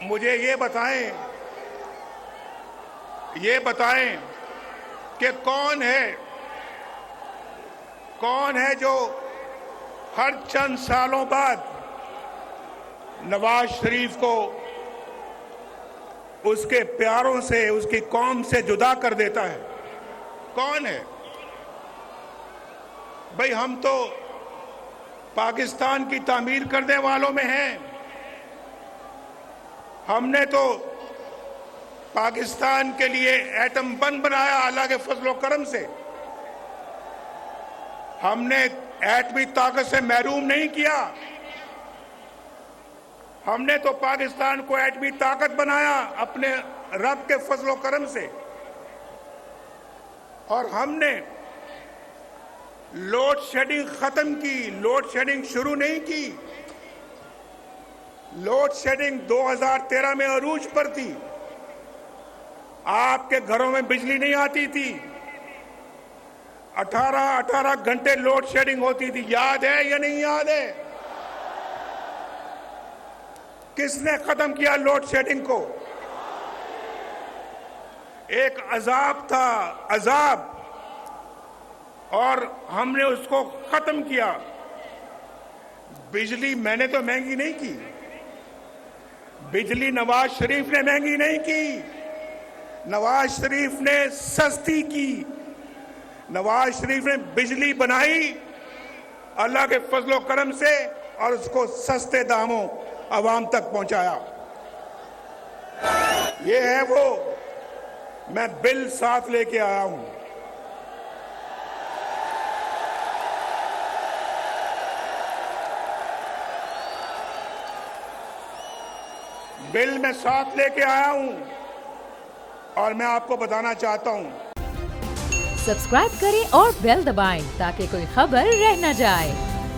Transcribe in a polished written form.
मुझे ये बताएं कि कौन है जो हर चंद सालों बाद नवाज शरीफ को उसके प्यारों से, उसकी कौम से जुदा कर देता है? कौन है भाई? हम तो पाकिस्तान की तामीर करने वालों में हैं। हमने तो पाकिस्तान के लिए एटम बम बनाया अल्लाह के फजल करम से। हमने एटमी ताकत से महरूम नहीं किया। हमने तो पाकिस्तान को एटमी ताकत बनाया अपने रब के फजल करम से। और हमने लोड शेडिंग खत्म की, लोड शेडिंग शुरू नहीं की। लोड शेडिंग 2013 में अरूज पर थी। आपके घरों में बिजली नहीं आती थी। 18 घंटे लोड शेडिंग होती थी। याद है या नहीं याद है? किसने खत्म किया लोड शेडिंग को? एक अजाब था, अजाब, और हमने उसको खत्म किया। बिजली मैंने तो महंगी नहीं की, बिजली नवाज शरीफ ने महंगी नहीं की, नवाज शरीफ ने सस्ती की। नवाज शरीफ ने बिजली बनाई अल्लाह के फजलो करम से और उसको सस्ते दामों आवाम तक पहुंचाया। ये है वो, मैं बिल साथ लेके आया हूं। बिल मैं साथ लेके आया हूं और मैं आपको बताना चाहता हूं। सब्सक्राइब करें और बेल दबाएं ताकि कोई खबर रह न जाए।